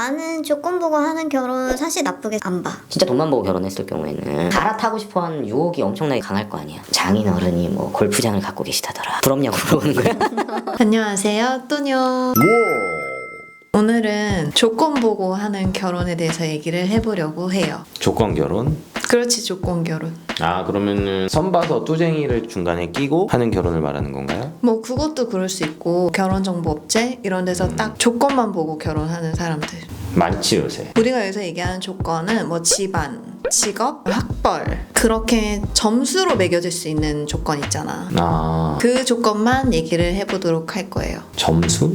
나는 조건 보고 하는 결혼 사실 나쁘게 안 봐. 진짜 돈만 보고 결혼했을 경우에는 갈아타고 싶어하는 유혹이 엄청나게 강할 거 아니야. 장인어른이 뭐 골프장을 갖고 계시다더라. 부럽냐고 물어보는 거야. 안녕하세요, 또뇨. 뭐 오늘은 조건 보고 하는 결혼에 대해서 얘기를 해보려고 해요. 조건 결혼? 그렇지, 조건 결혼. 아, 그러면은 선 봐서 뚜쟁이를 중간에 끼고 하는 결혼을 말하는 건가요? 뭐 그것도 그럴 수 있고 결혼정보업체 이런 데서 딱 조건만 보고 결혼하는 사람들. 많지 요새. 우리가 여기서 얘기하는 조건은 뭐 집안, 직업, 학벌 그렇게 점수로 매겨질 수 있는 조건 있잖아. 아, 그 조건만 얘기를 해보도록 할 거예요. 점수?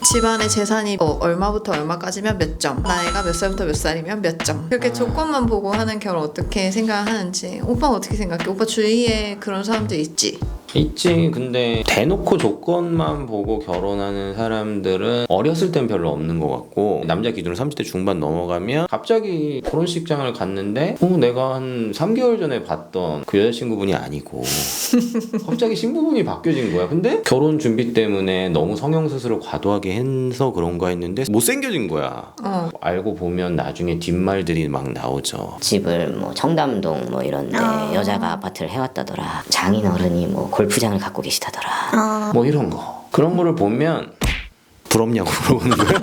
집안의 재산이 얼마부터 얼마까지면 몇 점, 나이가 몇 살부터 몇 살이면 몇 점. 그렇게 조건만 보고 하는 결혼 어떻게 생각하는지. 오빠는 어떻게 생각해? 오빠 주위에 그런 사람들 있지? 있지. 근데 대놓고 조건만 보고 결혼하는 사람들은 어렸을 땐 별로 없는 것 같고, 남자 기준으로 30대 중반 넘어가면 갑자기 결혼식장을 갔는데 내가 한 3개월 전에 봤던 그 여자친구분이 아니고 갑자기 신부분이 바뀌어진 거야. 근데 결혼 준비 때문에 너무 성형수술을 과도하게 해서 그런가 했는데 못생겨진 거야. 알고 보면 나중에 뒷말들이 막 나오죠. 집을 뭐 청담동 뭐 이런데 여자가 아파트를 해왔다더라. 장인어른이 뭐 골프장을 갖고 계시다더라. 뭐 이런 거. 그런 거를 보면 부럽냐고 물어보는 거야.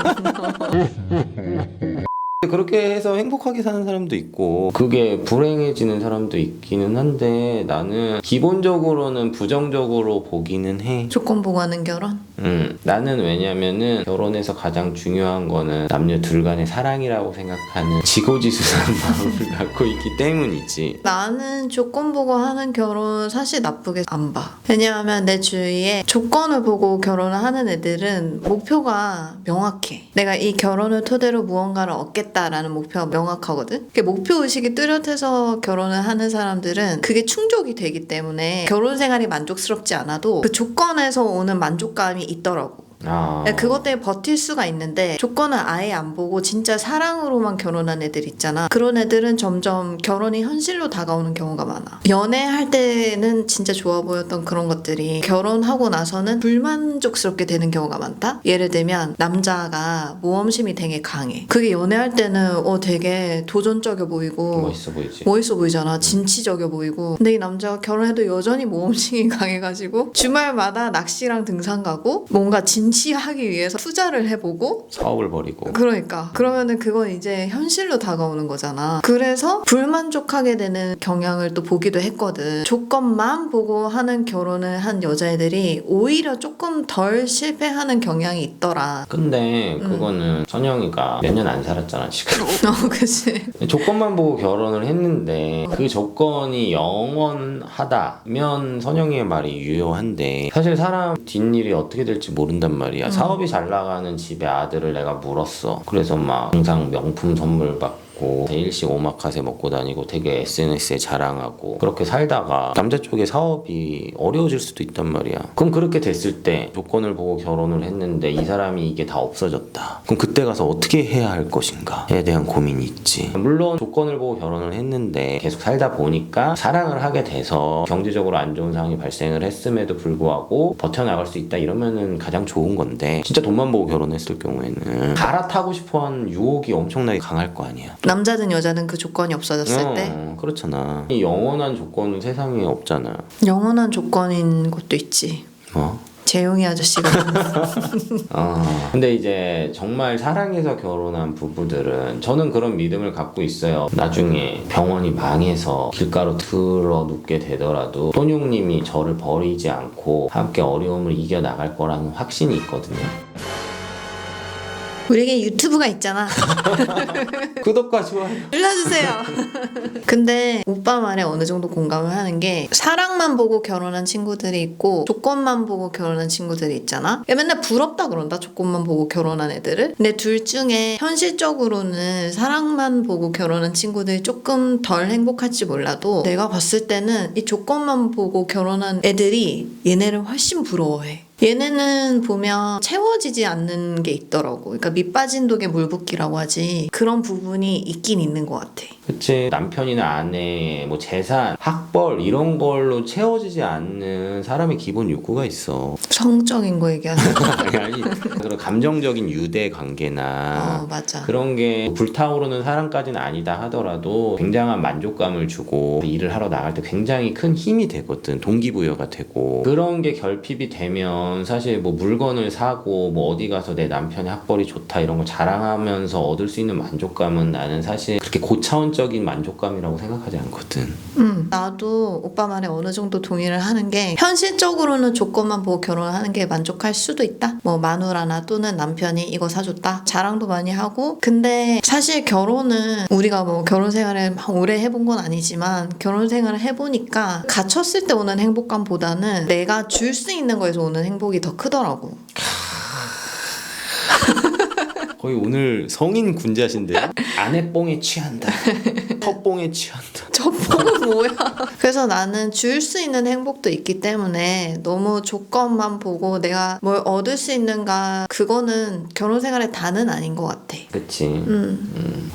그렇게 해서 행복하게 사는 사람도 있고 그게 불행해지는 사람도 있기는 한데 나는 기본적으로는 부정적으로 보기는 해. 조건 보고 하는 결혼? 나는 왜냐면은 결혼에서 가장 중요한 거는 남녀 둘 간의 사랑이라고 생각하는 지고지순한 마음을 갖고 있기 때문이지. 나는 조건 보고 하는 결혼 사실 나쁘게 안 봐. 왜냐하면 내 주위에 조건을 보고 결혼을 하는 애들은 목표가 명확해. 내가 이 결혼을 토대로 무언가를 얻겠다라는 목표가 명확하거든. 목표 의식이 뚜렷해서 결혼을 하는 사람들은 그게 충족이 되기 때문에 결혼 생활이 만족스럽지 않아도 그 조건에서 오는 만족감이 있더라고. 그것 때문에 버틸 수가 있는데 조건을 아예 안 보고 진짜 사랑으로만 결혼한 애들 있잖아. 그런 애들은 점점 결혼이 현실로 다가오는 경우가 많아. 연애할 때는 진짜 좋아 보였던 그런 것들이 결혼하고 나서는 불만족스럽게 되는 경우가 많다. 예를 들면 남자가 모험심이 되게 강해. 그게 연애할 때는 되게 도전적이어 보이고 멋있어 보이지. 멋있어 보이잖아. 진취적이어 보이고. 근데 이 남자가 결혼해도 여전히 모험심이 강해가지고 주말마다 낚시랑 등산 가고 뭔가 진취하기 위해서 투자를 해보고 사업을 벌이고. 그러니까 그러면은 그건 이제 현실로 다가오는 거잖아. 그래서 불만족하게 되는 경향을 또 보기도 했거든. 조건만 보고 하는 결혼을 한 여자애들이 오히려 조금 덜 실패하는 경향이 있더라. 근데 그거는 선영이가 몇 년 안 살았잖아 지금. 그치. 조건만 보고 결혼을 했는데 그 조건이 영원하다면 선영이의 말이 유효한데 사실 사람 뒷일이 어떻게 될지 모른단 말이야. 사업이 잘 나가는 집에 아들을 내가 물었어. 그래서 막 항상 명품 선물 받고 일식 오마카세 먹고 다니고 되게 SNS에 자랑하고 그렇게 살다가 남자 쪽에 사업이 어려워질 수도 있단 말이야. 그럼 그렇게 됐을 때 조건을 보고 결혼을 했는데 이 사람이 이게 다 없어졌다. 그럼 그때 가서 어떻게 해야 할 것인가에 대한 고민이 있지. 물론 조건을 보고 결혼을 했는데 계속 살다 보니까 사랑을 하게 돼서 경제적으로 안 좋은 상황이 발생을 했음에도 불구하고 버텨나갈 수 있다 이러면은 가장 좋은 건데 진짜 돈만 보고 결혼했을 경우에는 갈아타고 싶어하는 유혹이 엄청나게 강할 거 아니야. 남자든 여자든 그 조건이 없어졌을 때 그렇잖아. 이 영원한 조건은 세상에 없잖아. 영원한 조건인 것도 있지. 뭐? 재용이 아저씨가 근데 이제 정말 사랑해서 결혼한 부부들은 저는 그런 믿음을 갖고 있어요. 나중에 병원이 망해서 길가로 들어 눕게 되더라도 손용님이 저를 버리지 않고 함께 어려움을 이겨나갈 거라는 확신이 있거든요. 우리에게 유튜브가 있잖아. 구독과 좋아요 눌러주세요. 근데 오빠 말에 어느 정도 공감을 하는 게 사랑만 보고 결혼한 친구들이 있고 조건만 보고 결혼한 친구들이 있잖아. 맨날 부럽다 그런다. 조건만 보고 결혼한 애들을. 근데 둘 중에 현실적으로는 사랑만 보고 결혼한 친구들이 조금 덜 행복할지 몰라도 내가 봤을 때는 이 조건만 보고 결혼한 애들이 얘네를 훨씬 부러워해. 얘네는 보면 채워지지 않는 게 있더라고. 그러니까 밑 빠진 독에 물 붓기라고 하지. 그런 부분이 있긴 있는 것 같아. 그치. 남편이나 아내, 뭐 재산, 학벌 이런 걸로 채워지지 않는 사람의 기본 욕구가 있어. 성적인 거 얘기하는 거. 아니, 그런 감정적인 유대 관계나 맞아. 그런 게 불타오르는 사람까지는 아니다 하더라도 굉장한 만족감을 주고 일을 하러 나갈 때 굉장히 큰 힘이 되거든. 동기부여가 되고 그런 게 결핍이 되면 사실 뭐 물건을 사고 뭐 어디 가서 내 남편의 학벌이 좋다 이런 걸 자랑하면서 얻을 수 있는 만족감은 나는 사실 그렇게 고차원적인 만족감이라고 생각하지 않거든. 나도 오빠 말에 어느 정도 동의를 하는 게 현실적으로는 조건만 보고 결혼하는 게 만족할 수도 있다. 뭐 마누라나 또는 남편이 이거 사줬다. 자랑도 많이 하고. 근데 사실 결혼은 우리가 뭐 결혼 생활을 막 오래 해본 건 아니지만 결혼 생활을 해보니까 갇혔을 때 오는 행복감보다는 내가 줄 수 있는 거에서 오는 행복이 더 크더라고. 거의 오늘 성인 군자신데 아내 뽕에 취한다. 컵뽕에 취한다. 저 뽕은 뭐야? 그래서 나는 줄 수 있는 행복도 있기 때문에 너무 조건만 보고 내가 뭘 얻을 수 있는가 그거는 결혼 생활의 다는 아닌 것 같아. 그치.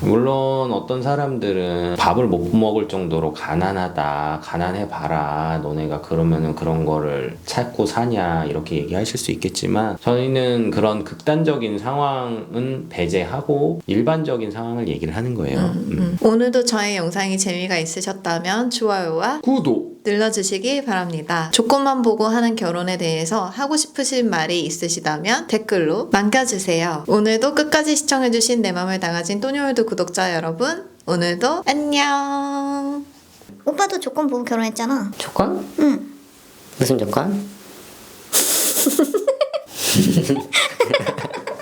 물론 어떤 사람들은 밥을 못 먹을 정도로 가난하다, 가난해봐라, 너네가 그러면은 그런 거를 찾고 사냐, 이렇게 얘기하실 수 있겠지만, 저희는 그런 극단적인 상황은 배제하고, 일반적인 상황을 얘기를 하는 거예요. 오늘도 저의 영상이 재미가 있으셨다면 좋아요와 구독! 눌러주시기 바랍니다. 조건만 보고 하는 결혼에 대해서 하고 싶으신 말이 있으시다면 댓글로 남겨주세요. 오늘도 끝까지 시청해주신 내 맘을 다 가진 또니월드 구독자 여러분, 오늘도 안녕. 오빠도 조건 보고 결혼했잖아. 조건? 응. 무슨 조건?